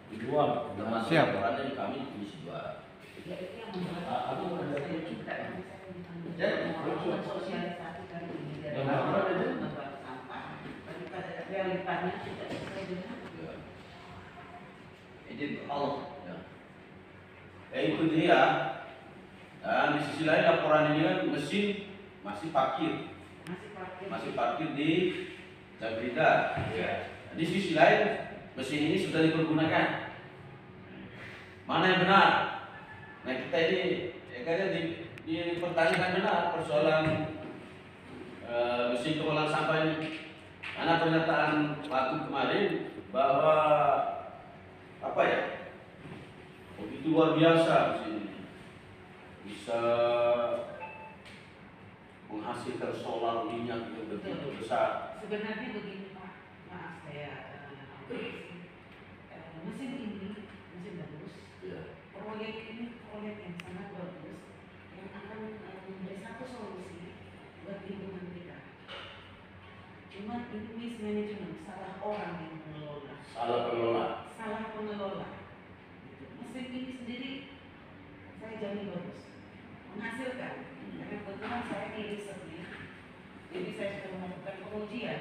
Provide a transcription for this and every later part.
Dijual. Siap. Orangnya kami dijual. Sosialisasi dari sampah daripada realitanya tidak sesuai dengan Izin Allah. Itu dia. Dan di sisi lain laporan ini kan mesin masih parkir di Jagrida. Di sisi lain mesin ini sudah dipergunakan. Mana yang benar? Nah kita ini kayaknya dipertanyakan benar persoalan mesin pengolahan sampah ini. Karena pernyataan waktu kemarin bahwa apa ya, begitu luar biasa mesin ini bisa menghasilkan solar minyak yang begitu besar. sebenarnya begini Pak, maaf saya mesin ini mesin bagus. Proyek ini proyek yang sangat bagus yang akan memberi satu solusi buat lingkungan kita. Cuma ini mismanagement, salah orang yang mengelola. Salah pengelola. Mesin ini sendiri saya jamin bagus, menghasilkan. Karena kebetulan saya di risetnya, jadi saya sudah melakukan pengujian.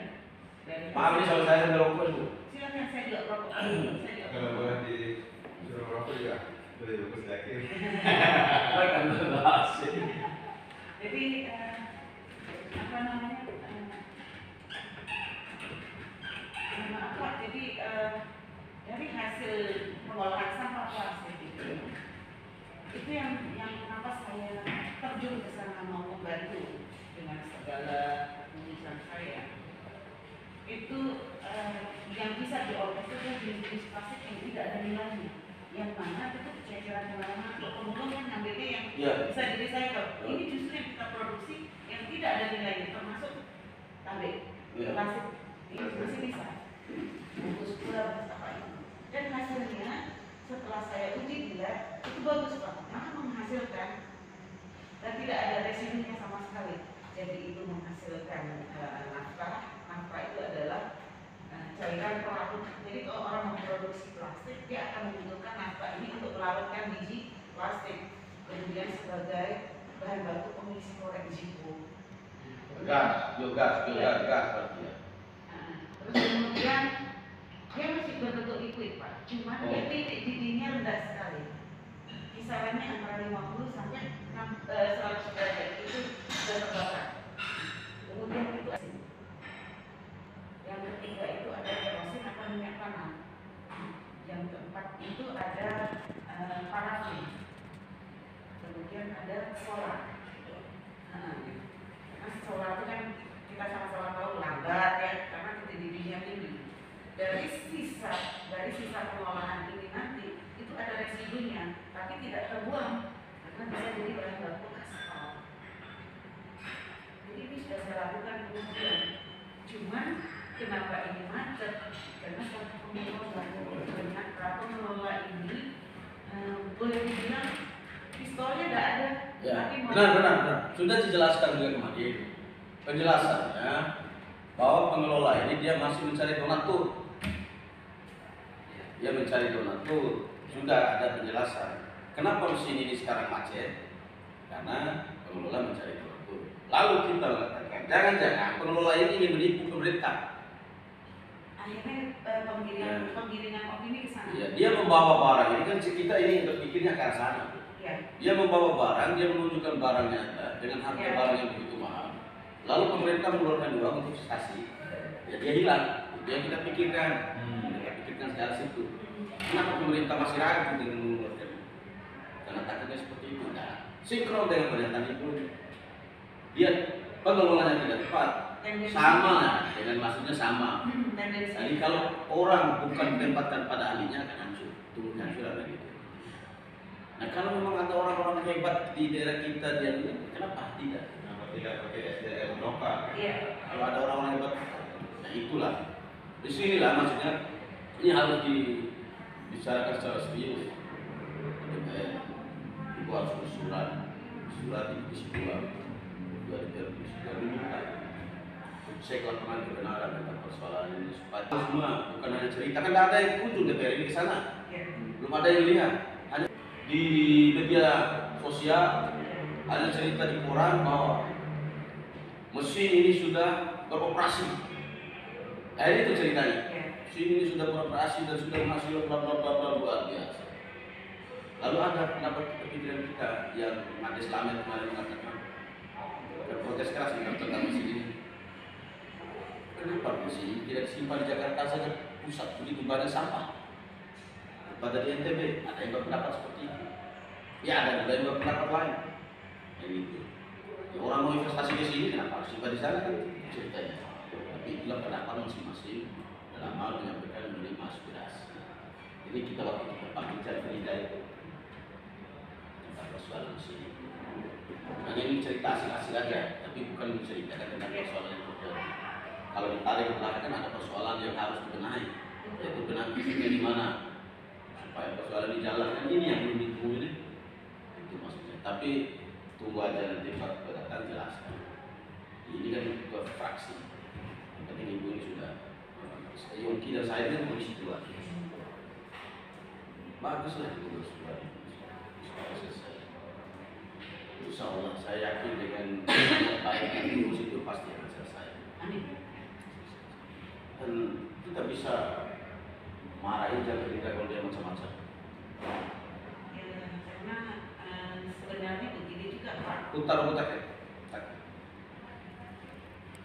Maaf nih kalau saya sambil rokok itu. Silakan, saya juga rokok. Kalau boleh disuruh rokok juga boleh bagus lagi. Kan bahas. Jadi apa namanya? Maaf Pak, jadi dari hasil pengolahan sampah plastik itu yang kenapa saya terjun ke sana mau membantu dengan segala tulisan saya. Itu yang bisa diolah itu jenis plastik yang tidak ada nilainya, yang mana itu ceceran kemana-mana. Pemulung kan ngambilnya yang bisa di-recycle. Ini justru yang kita produksi yang tidak ada nilainya, termasuk tabek plastik. Ini masih bisa bagus pula apa ini. Dan hasilnya setelah saya uji dia itu bagus Pak, maka menghasilkan dan tidak ada residunya sama sekali. Jadi itu menghasilkan nafkah itu adalah cairan pelarut. Jadi kalau orang memproduksi plastik, dia akan membutuhkan nafkah ini untuk melarutkan biji plastik, kemudian sebagai bahan baku pengisi korek jipo. Gas artinya. Terus kemudian dia masih berbentuk liquid Pak, cuma dia titik didihnya rendah sekali. Kisarannya antara 50 sampai 100 derajat itu sudah terbakar. Kemudian itu asin. Yang ketiga itu ada kerosin atau minyak tanah. Yang keempat itu ada parafin. Kemudian ada solar. Nah, solar itu kan kita sama-sama tahu lambat ya, karena titik didihnya tinggi. Dari sisa pengolahan ini nanti itu ada residunya, tapi tidak terbuang karena bisa jadi bahan baku aspal. Jadi ini sudah saya lakukan pengujian. Cuman kenapa ini macet? Karena satu pengelola ini boleh dibilang pistolnya tidak ada. Ya, benar. Sudah dijelaskan juga kemarin. Penjelasannya bahwa pengelola ini dia masih mencari donatur. Dia mencari donatur. Sudah ada penjelasan. Kenapa mesin ini sekarang macet? Karena pengelola mencari donatur. Lalu kita mengatakan, jangan-jangan pengelola ini ingin menipu pemerintah. Akhirnya penggiringan opini ke sana. Ya, dia membawa barang ini kan kita ini berpikirnya ke arah sana. Ya. Dia membawa barang, dia menunjukkan barangnya ada dengan harga barang yang begitu mahal. Lalu pemerintah mengeluarkan uang untuk kasih. Ya dia hilang. Itu yang kita pikirkan. Kita pikirkan secara situ. Kenapa pemerintah masih ragu dengan mengeluarkan? Karena takutnya seperti itu. Nah, sinkron dengan pernyataan itu. Dia pengelolanya tidak tepat. Sama dengan maksudnya sama. Jadi kalau orang bukan ditempatkan pada ahlinya akan hancur. Turunnya hancur gitu. Nah kalau memang ada orang-orang hebat di daerah kita dia kenapa tidak? Kenapa tidak pakai SDM lokal? Iya. Kalau ada orang-orang hebat, nah itulah. Di sinilah maksudnya ini harus dibicarakan secara serius. Ibu harus bersurat di Komisi 2 diminta cek lapangan kebenaran tentang persoalan ini supaya Semua bukan hanya cerita, kan tidak ada yang kunjung DPR ini ke sana. Belum ada yang lihat. Hanya di media sosial ada cerita di koran bahwa mesin ini sudah beroperasi. Itu ceritanya. Mesin ini sudah beroperasi dan sudah menghasilkan bla bla bla bla luar biasa. Lalu ada pendapat kepikiran kita yang Majelis Lamet kemarin mengatakan berprotes keras tentang mesin ini. Kenapa mesin ini tidak disimpan di Jakarta saja pusat begitu banyak sampah? Pada di NTB ada yang berpendapat seperti itu. Ya ada juga yang berpendapat lain. Yang itu. Ya, orang mau investasi di sini kenapa harus simpan di sana kan ceritanya. Tapi itulah pendapat masing-masing dalam hal menyampaikan menerima aspirasi. Jadi kita waktu kita bicara berita itu tentang persoalan di sini. Hanya ini cerita asik-asik aja, tapi bukan menceritakan tentang persoalan yang terjadi. Kalau ditarik ke belakang kan ada persoalan yang harus dibenahi, yaitu benahi fisiknya di mana supaya persoalan di jalan kan ini yang belum ditunggu ini. Itu maksudnya. Tapi tunggu aja nanti Pak datang jelaskan. Ini kan ke fraksi. Yang penting ibu ini sudah. Yongki dan saya kan komisi 2. Baguslah itu sudah selesai. Insya Allah saya yakin dengan baik dan tulus itu pasti akan selesai. Amin. Dan kita bisa marahin jangan kita kalau dia macam-macam. Ya, karena sebenarnya begini juga Pak. Putar ya.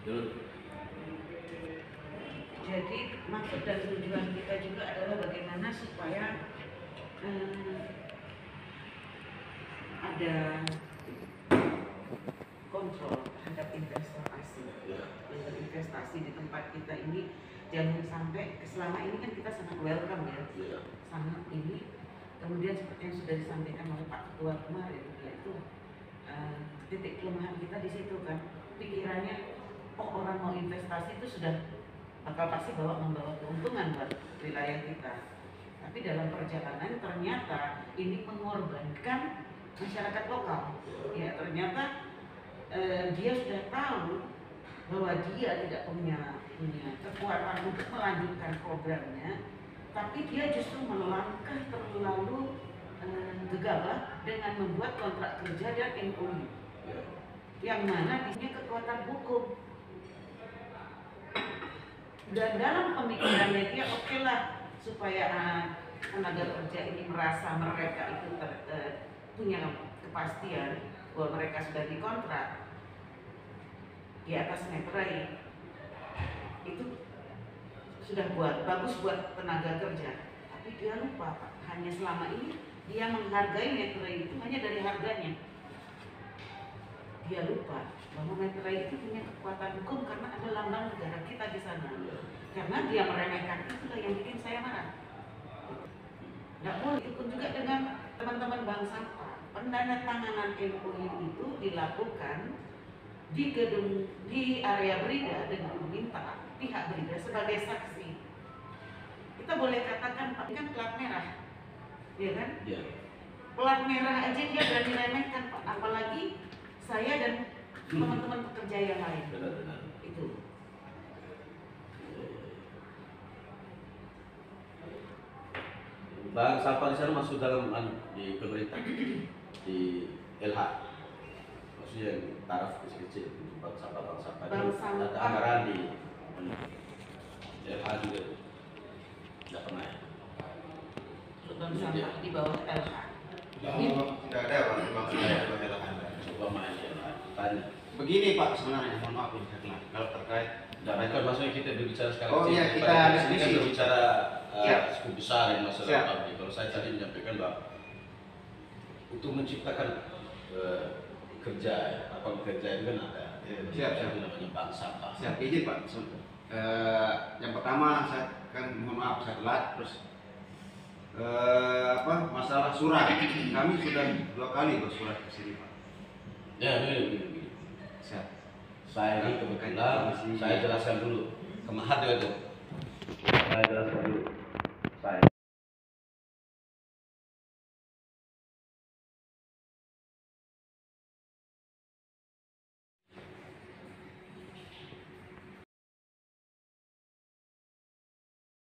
Dulu. Jadi maksud dan tujuan kita juga adalah bagaimana supaya ada kontrol terhadap investor asing yang berinvestasi di tempat kita ini. Jangan sampai selama ini kan kita sangat welcome ya, sangat ini. Kemudian seperti yang sudah disampaikan oleh Pak Ketua kemarin, yaitu titik kelemahan kita di situ kan, pikirannya orang mau investasi itu sudah bakal pasti membawa keuntungan buat wilayah kita. Tapi dalam perjalanan ternyata ini mengorbankan masyarakat lokal. Ya ternyata dia sudah tahu bahwa dia tidak punya kekuatan untuk melanjutkan programnya, tapi dia justru melangkah terlalu gegabah dengan membuat kontrak kerja dan MOU yang mana punya kekuatan hukum. Dan dalam pemikirannya dia oke lah supaya tenaga kerja ini merasa mereka itu punya kepastian bahwa mereka sudah dikontrak di atas meterai, itu sudah bagus buat tenaga kerja. Tapi dia lupa Pak, hanya selama ini dia menghargai meterai itu hanya dari harganya. Dia lupa bahwa meterai itu punya kekuatan hukum karena ada lambang negara kita di sana. Karena dia meremehkan itulah yang bikin saya marah. Tidak boleh. Itu pun juga dengan teman-teman Bank Sampah. Pendandatanganan MOU itu dilakukan di gedung di area Brida dengan meminta pihak Brida sebagai saksi. Kita boleh katakan Pak, ini kan plat merah, ya kan? Ya. Plat merah aja dia berani remehkan Pak, apalagi saya dan teman-teman pekerja yang lain. Benar-benar. Itu. Bank sampah di sana masuk dalam di pemerintah di LH. Maksudnya yang taraf kecil-kecil untuk bank sampah Bank itu sampah. ada anggaran di LH juga tidak pernah ya. Bank sampah di bawah LH. Tidak ada Pak, memang sudah ada. Coba main ya, tanya. Begini Pak, sebenarnya mohon maaf ini kalau terkait Dan kan maksudnya kita berbicara sekarang. Oh iya, kita di sini kan diskusi. berbicara Siap. cukup besar yang masalah Siap. pabrik. Kalau saya tadi menyampaikan bahwa untuk menciptakan kerja, apa kerja itu kan ada. Siap. Itu namanya bank sampah. Siap izin Pak. Yang pertama saya kan mohon maaf saya telat terus masalah surat. Kami sudah 2 kali bersurat ke sini Pak. Ya, begini. Siap. Saya ini kebetulan saya jelaskan dulu. Kemahat itu. Saya jelaskan dulu.